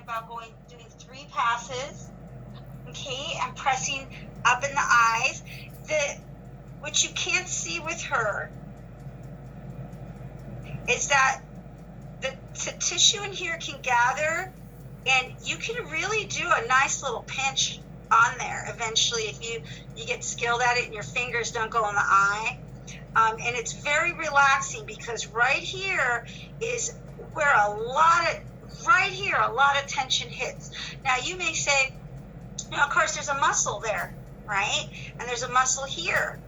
about doing 3 passes, okay, and pressing up in the eyes. What you can't see with her is that the tissue in here can gather, and you can really do a nice little pinch on there eventually if you get skilled at it and your fingers don't go in the eye. And it's very relaxing, because right here is where a lot of tension hits. Now you may say, of course there's a muscle there, right? And there's a muscle here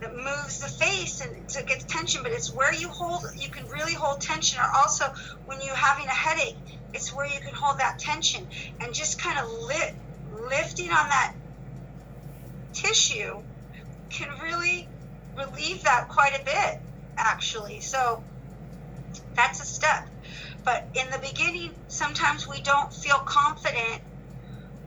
that moves the face and so it gets tension, but it's where you can really hold tension. Or also when you're having a headache, it's where you can hold that tension, and just kind of lifting on that tissue can really relieve that quite a bit, actually. So that's a step. But in the beginning, sometimes we don't feel confident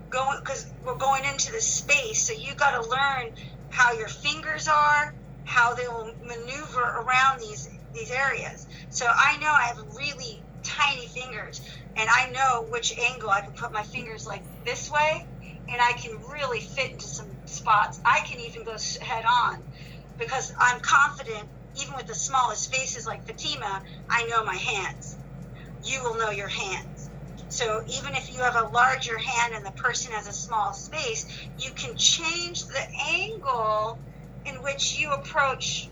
because we're going into this space. So you got to learn how your fingers are, how they will maneuver around these areas. So I know I have really tiny fingers, and I know which angle I can put my fingers, like this way, and I can really fit into some spots. I can even go head on, because I'm confident. Even with the smallest faces like Fatima, I know my hands. You will know your hands. So even if you have a larger hand and the person has a small space, you can change the angle in which you approach.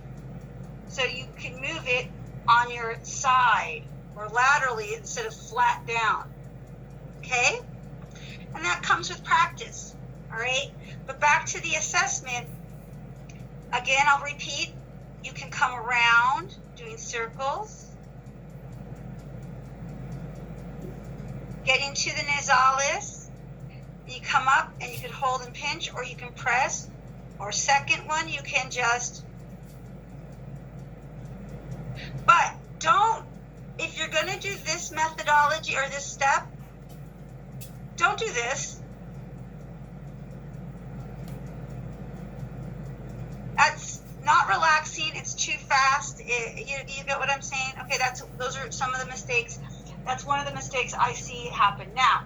So you can move it on your side or laterally instead of flat down. Okay? And that comes with practice. All right? But back to the assessment. Again, I'll repeat. You can come around doing circles. Get into the nasalis. You come up and you can hold and pinch, or you can press. Or second one, you can just. But don't, if you're going to do this methodology or this step, don't do this. That's not relaxing. It's too fast. You get what I'm saying? Okay, those are some of the mistakes. That's one of the mistakes I see happen. Now,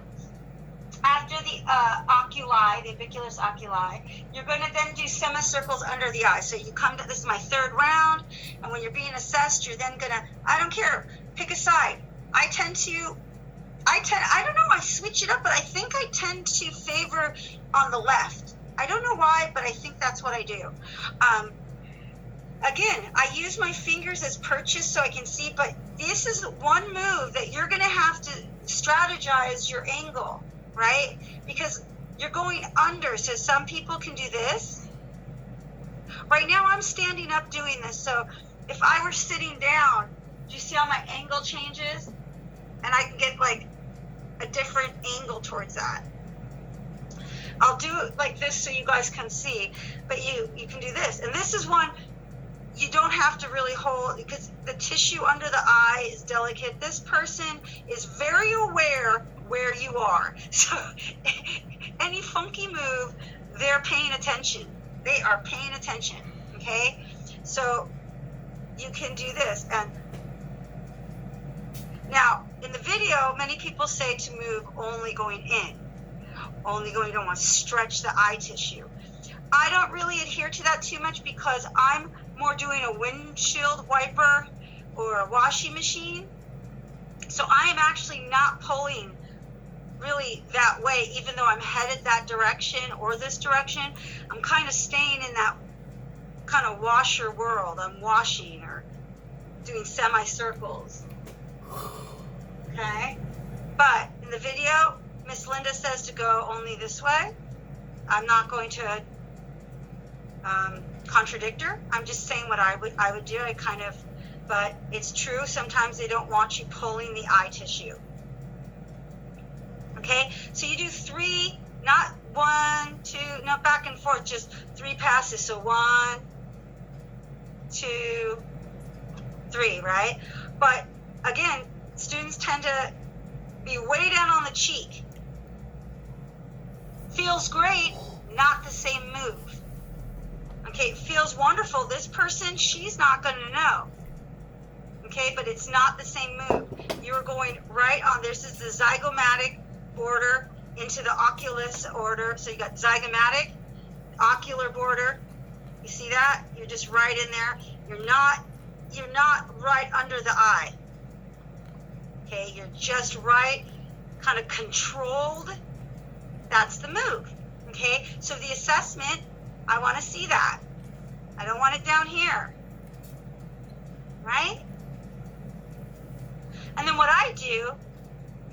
after the oculi, the abiculus oculi, you're going to then do semicircles under the eye. So you come to, this is my 3rd round, and when you're being assessed, you're then going to, I don't care, pick a side. I don't know, I switch it up, but I think I tend to favor on the left. I don't know why, but I think that's what I do. Again, I use my fingers as perches so I can see, but this is one move that you're going to have to strategize your angle, right? Because you're going under. So some people can do this. Right now I'm standing up doing this. So if I were sitting down, do you see how my angle changes? And I can get like a different angle towards that. I'll do it like this so you guys can see, but you can do this. And this is one you don't have to really hold, because the tissue under the eye is delicate. This person is very aware where you are. So any funky move, they're paying attention. They are paying attention, okay? So you can do this. And now, in the video, many people say to move only going in. Only going, you don't want to stretch the eye tissue. I don't really adhere to that too much, because I'm more doing a windshield wiper or a washing machine. So I am actually not pulling really that way, even though I'm headed that direction or this direction. I'm kind of staying in that kind of washer world. I'm washing or doing semicircles. Okay? But in the video, Miss Linda says to go only this way. I'm not going to contradict her. I'm just saying what I would do. But it's true. Sometimes they don't want you pulling the eye tissue. Okay, so you do 3, not 1, 2, no back and forth, just 3 passes. So 1, 2, 3, right? But again, students tend to be way down on the cheek. Feels great, not the same move. Okay, it feels wonderful. This person, she's not going to know. Okay, but it's not the same move. You're going right on. This is the zygomatic border into the oculus order. So you got zygomatic, ocular border. You see that? You're just right in there. You're not right under the eye. Okay, you're just right, kind of controlled. That's the move. Okay, so the assessment, I want to see that. I don't want it down here. Right? And then what I do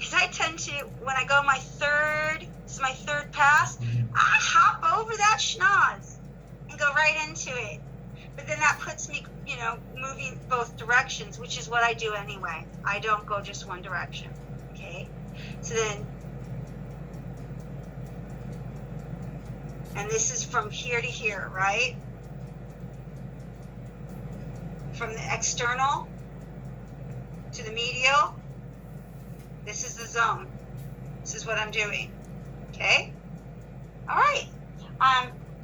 is I tend to, when I go this is my third pass, I hop over that schnoz and go right into it. But then that puts me, moving both directions, which is what I do anyway. I don't go just one direction. Okay? So then, and this is from here to here, right? From the external to the medial, this is the zone. This is what I'm doing. Okay? All right.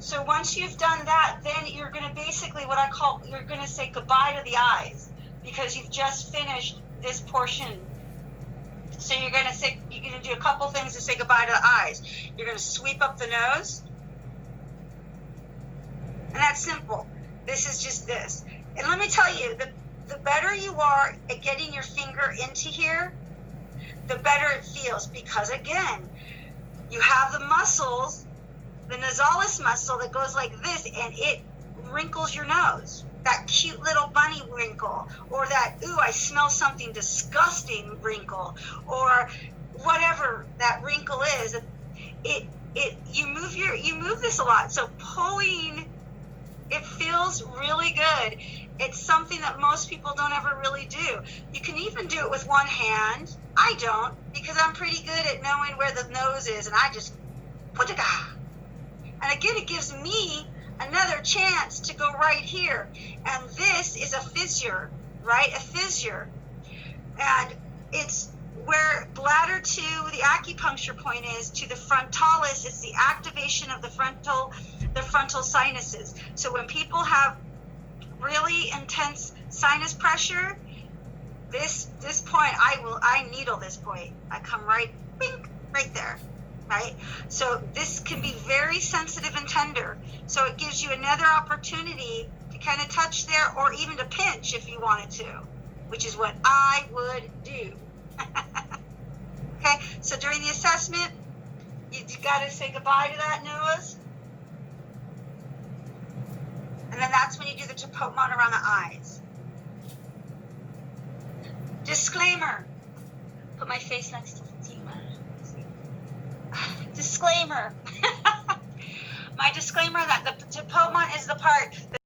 So once you've done that, then you're going to basically you're going to say goodbye to the eyes because you've just finished this portion. So you're going to do a couple things to say goodbye to the eyes. You're going to sweep up the nose. And that's simple. This is just this. And let me tell you, the better you are at getting your finger into here, the better it feels because, again, you have the muscles, the nasalis muscle that goes like this, and it wrinkles your nose. That cute little bunny wrinkle, or that, ooh, I smell something disgusting wrinkle, or whatever that wrinkle is. You move this a lot. So pulling, it feels really good. It's something that most people don't ever really do. You can even do it with one hand. I don't, because I'm pretty good at knowing where the nose is, and I just put it. And again, it gives me another chance to go right here. And this is a fissure, right? A fissure. And it's where bladder 2, the acupuncture point is, to the frontalis. It's the activation of the frontal sinuses. So when people have really intense sinus pressure, this point, I needle this point. I come right, bink, right there. Right? So this can be very sensitive and tender. So it gives you another opportunity to kind of touch there, or even to pinch if you wanted to, which is what I would do. Okay, so during the assessment, you got to say goodbye to that nose. And then that's when you do the Topotmon around the eyes. Disclaimer. Put my face next to Fatima. Disclaimer. My disclaimer that the Topotmon is the part